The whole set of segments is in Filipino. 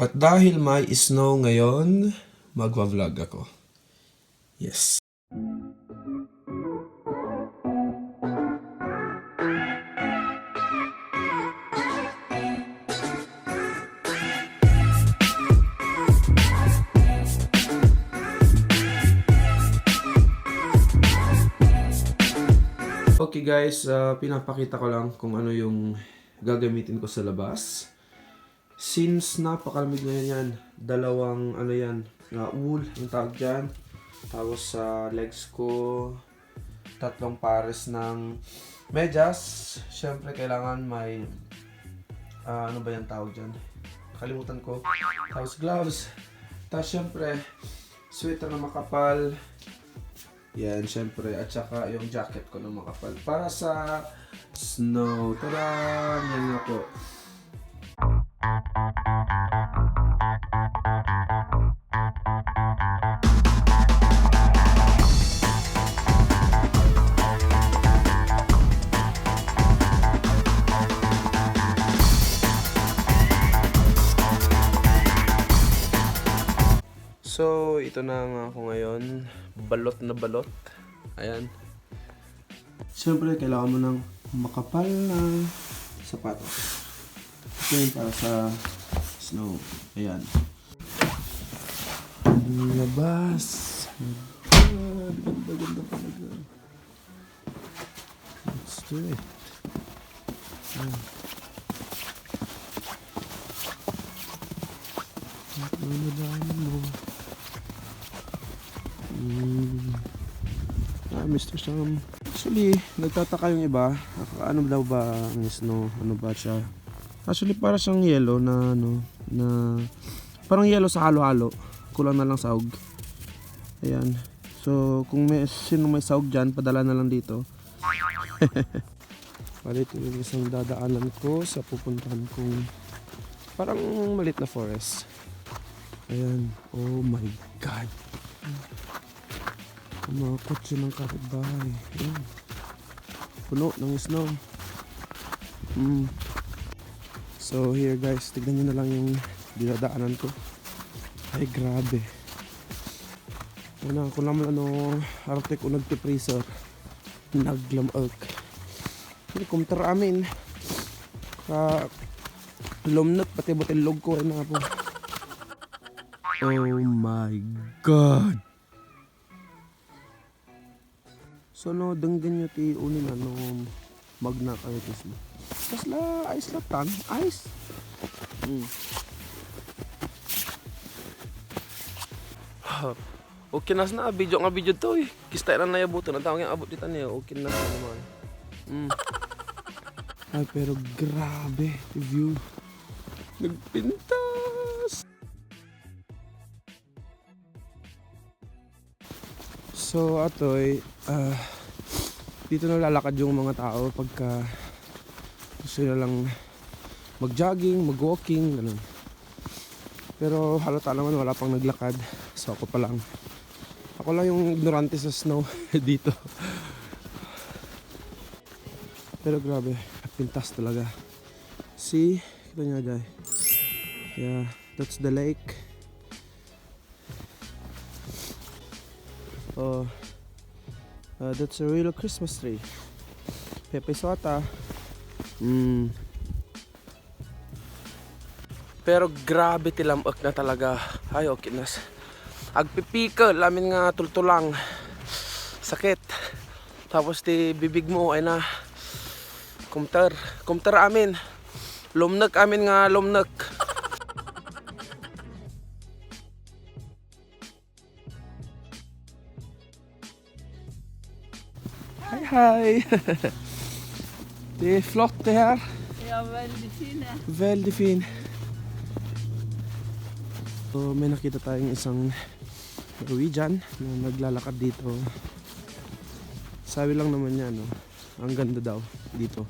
At dahil may snow ngayon, magwa-vlog ako. Yes. Okay guys, pinapakita ko lang kung ano yung gagamitin ko sa labas. Since napakalamig ngayon yan, dalawang ano yan, wool, yung tawag dyan. Tapos sa legs ko, 3 pares ng medyas. Siyempre kailangan may, ano ba yung tawag dyan? Kalimutan ko. Tapos gloves. Tapos siyempre, sweater na makapal. Yan, syempre. At saka yung jacket ko na makapal. Para sa snow. Tara! Yan nga po. So, ito na nga ako ngayon. Balot na balot. Ayan. Siyempre, kailangan mo ng makapal na sapatos. Okay, para sa snow. Ayan. Labas. Ganda talaga. Let's do it. Ayan. Ano mo? Mr. Sam. Actually, nagtataka yung iba. Ano daw ba ang snow? Ano ba siya? Actually, para siyang yellow na ano, na parang yellow sa halo-halo. Kulang na lang sahog. Ayan. So, kung sino may sahog dyan, padala na lang dito. Palit yung isang dadaanan ko sa pupuntahan kong parang malit na forest. Ayan. Oh my God. Ang mga kotse ng kapitbahay. Ayan. Puno ng snow. So here guys, tignan nyo na lang yung dinadaanan ko. Ay grabe. Ano, kung naman ano, arte ko nagpipreser. Naglamag. Hindi kumtar amin. Lumnot, pati butilog ko ay na po. Oh my God. So no, denggan nyo ti unin ano magna kayo tismo. Tapos la ice latan, ice. Okay nas na video nga video to eh. Kista na nayabutan na tawag yung abot dito niya. Okay na naman. Ay pero grabe view. Nagpintas. So atoy, dito na lalakad yung mga tao pagka gusto na lang mag-jogging, mag-walking, ganun. Pero halata naman wala pang naglakad. So ako pa lang. Ako lang yung ignorante sa snow dito. Pero grabe, pintas talaga. See, kita nyo dyan. Yeah, that's the lake. Oh, that's a real Christmas tree. Pepe Sota. Pero grabe tilamak na talaga. Ay, okay nas. Agpipikal, lamin nga tultulang. Sakit. Tapos ti bibig mo ay na kumter amin. Lumnek amin nga lumnek. Hej. Det är flott det här. Ja, väldigt fin. Väldigt fin. So, may nakita tayong isang Norwegian na naglalakad dito. Sabi lang naman niya, no? Ang ganda daw dito.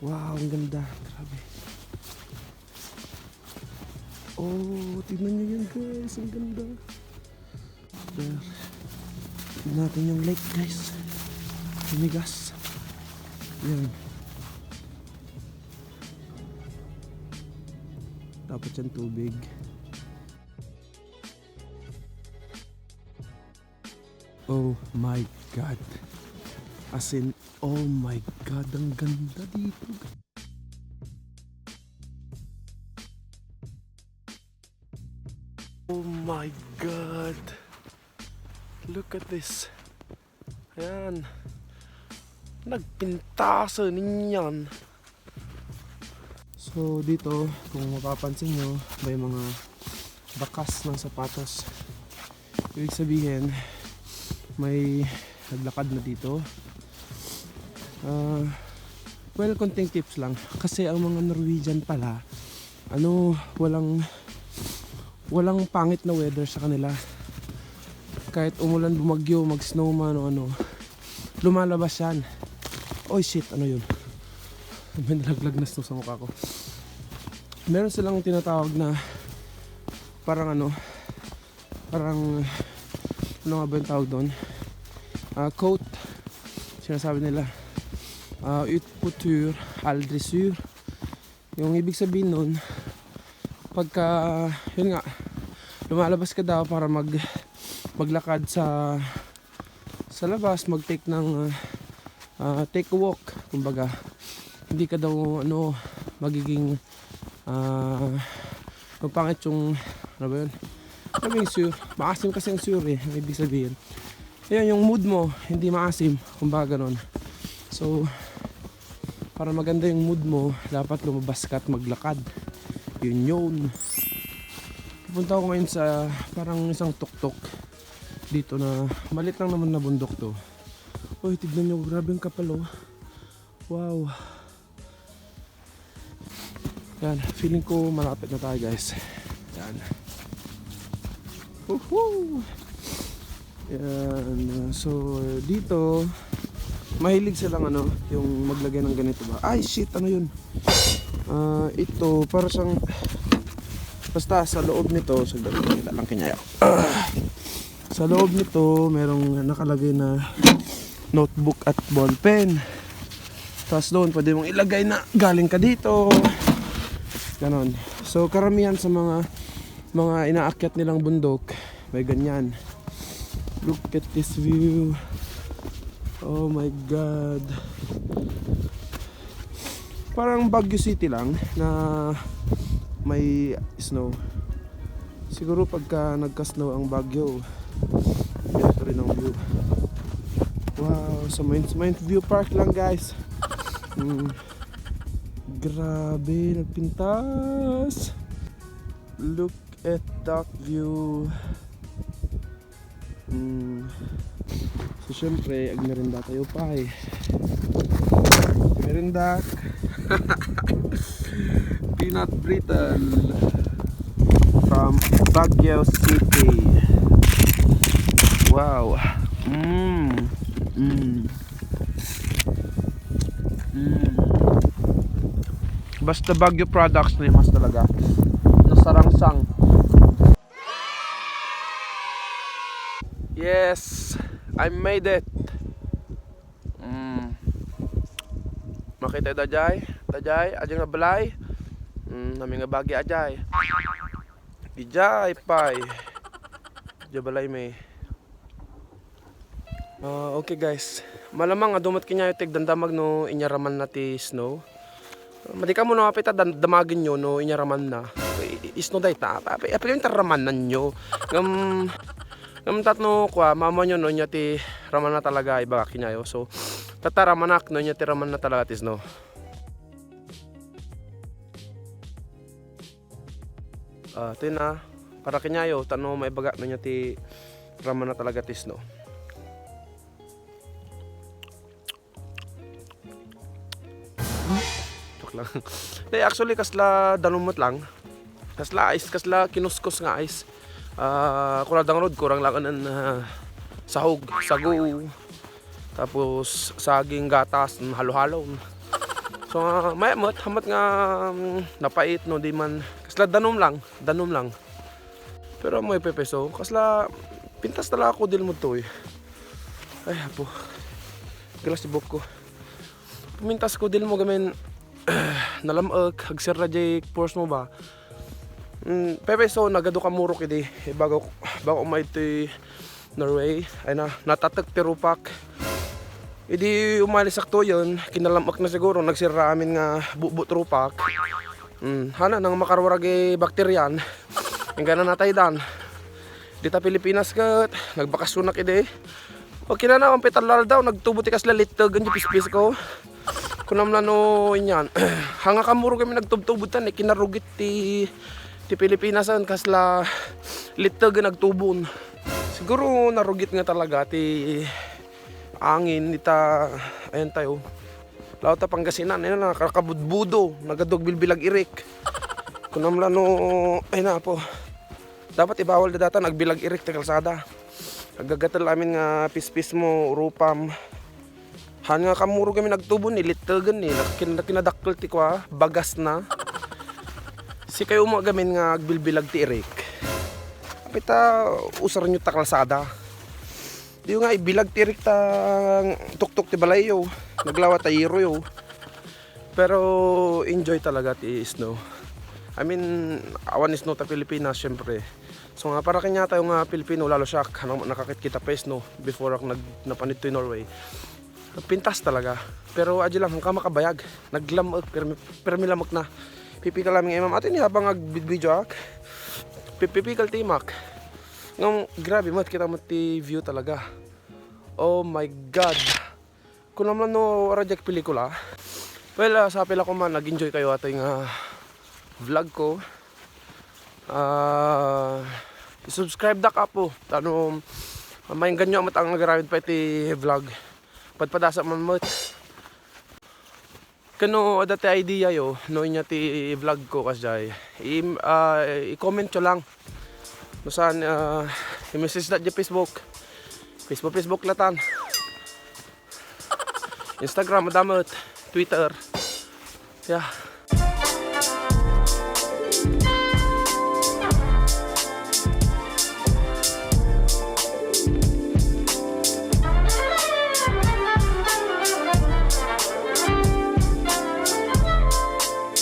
Wow, ang ganda. Grabe. Oh, tignan nyo yan guys. Ang ganda. There. Tignan natin yung lake guys. Tumigas. Yan. dapat yan tubig. Oh my God. As in, oh my God, ang ganda dito. Oh my God. Look at this. Ayan. Nagpintasan ninyan. So dito, kung mapapansin nyo, may mga bakas ng sapatos. Ibig sabihin, may naglakad na dito. Well, konting tips lang. Kasi ang mga Norwegian pala, walang pangit na weather sa kanila. Kahit umulan, bumagyo, mag-snowman o ano, lumalabas yan. Oh shit, ano yun? May nalaglag na snow sa mukha ko. Meron silang tinatawag na parang ano nga ba yung tawag doon? Coat. Sinasabi nila utputur aldri sur. Yung ibig sabihin nun, pagka yun nga, lumalabas ka daw para maglakad sa labas, mag-take ng take a walk, kumbaga hindi ka daw magiging pangit yung ano ba yun, sabi yung sur, maasim kasi yung sur ang ibig sabihin. Ayan, yung mood mo hindi maasim, kumbaga ganun. So para maganda yung mood mo, dapat lumabas ka at maglakad. Yun. Pupunta ako ngayon sa parang isang tuktok dito na malit lang naman na bundok to. Uy, tignan nyo, grabe yung kapal oh. Wow. Yan, feeling ko malapit na tayo guys. Yan. Woohoo! Yan, so dito mahilig silang yung maglagay ng ganito ba. Ay shit, ano yun? Ito para siyang basta sa loob nito, kita lang kinyayo. Sa loob nito merong nakalagay na notebook at ballpen. Tapos doon pwede mong ilagay na galing ka dito. Ganon. So karamihan sa mga inaakyat nilang bundok may ganyan. Look at this view. Oh my God. Parang Baguio City lang na may snow. Siguro pagka nagka-snow ang Baguio, ganito rin ang view. Wow, sa Mind View Park lang guys. Grabe, nagpintas. Look at that view. So syempre, agmerinda tayo pa eh. Merinda. Peanut brittle from Baguio City. Wow. Basta Baguio products na mas talaga. Nasarangsang. Yes, I made it. Makita dajay, aja nga balay. Nami nga bagi ajay. Ijay pay. Aja balay may. Okay guys, malamang adumat kinyayo tig dandamag no inyaraman na ti snow. Madi ka mo no apita damagin nyo no inyaraman na. Isno day ta. Apil yung taraman na nyo. Ngam tatno kwa mama nyo no nya ti raman na talaga iba kinyayo. So tataramanak no nya ti raman na talaga tis no. Ito na para kinyayo tano maibaga no nya ti raman na talaga tis no. Lang. Actually kasla danumot lang. Kasla ice, kasla kinuskos nga ice. Kuradang road kurang lang ng sahog, sago. Tapos saging gatas, halo-halo. So mayamot hamat nga napait no di man kasla danom lang. Pero mo ipepeso kasla pintas tala ako dil mo to eh. Ay apo. Galas ibok ko. Pumintas ko dil mo gamen nalamag hagsira jay force mo ba Pepe so nagado ka muro kidi bago umay ti Norway ay na natatak ti rupak. Idi umalis sakto yun, kinalamak na siguro nagsira amin nga bubut rupak. Hana nang makarwarag bakteryan. Ingana natay dan. Dita Pilipinas kat nagbakasyon na kidi. O kinana ang petalal daw nagtubo ti kasla litag ganyan pispis ko. Kunamla no inyan. Hanga kamuro kami nagtubtubutan kinarugit ti Pilipinas an kasla litag nagtubon. Siguro narugit nga talaga ti angin nita ayan tayo. Lauta Pangasinan ayun na kakabudbudo nagadog bilbilag irik. Kunamla no ay na po. Dapat ibawal na data nagbilag irik ti kalsada. Agagatal amin nga pispis mo rupam. Han nga kamuro kami nagtubon ni litagan ni kinadakkel ti kwa bagas na. Si kayo mo gamin nga agbilbilag ti irik. Apita usar nyo ta kalsada. Di nga ibilag ti irik ta tuktok ti balayo. Naglawa tayiro yo. Pero enjoy talaga ti snow. I mean, awan is no ta Pilipinas syempre. So nga para kanya tayo nga Pilipino lalo siya nakakit kita pa snow before ako napanit to Norway. Pintas talaga. Pero adyo lang hangka makabayag. Naglamag pero milamag na. Pipikal namin imam atin habang nagbidbidyo ak. Pipikal timak. Ngam grabe mat kita mo ti view talaga. Oh my god. Kung naman no rajak pelikula. Well, sa pila ko man nag-enjoy kayo ating vlog ko. Subscribe da ka po. Ano mainggan nyo amat ang nagarawid pa iti vlog. Padpadasa man mo. Kano dati idea yo no inya ti vlog ko kasjay. I-comment nyo lang. No saan i-message na di Facebook. Facebook latan. Instagram madamot, Twitter. Yeah.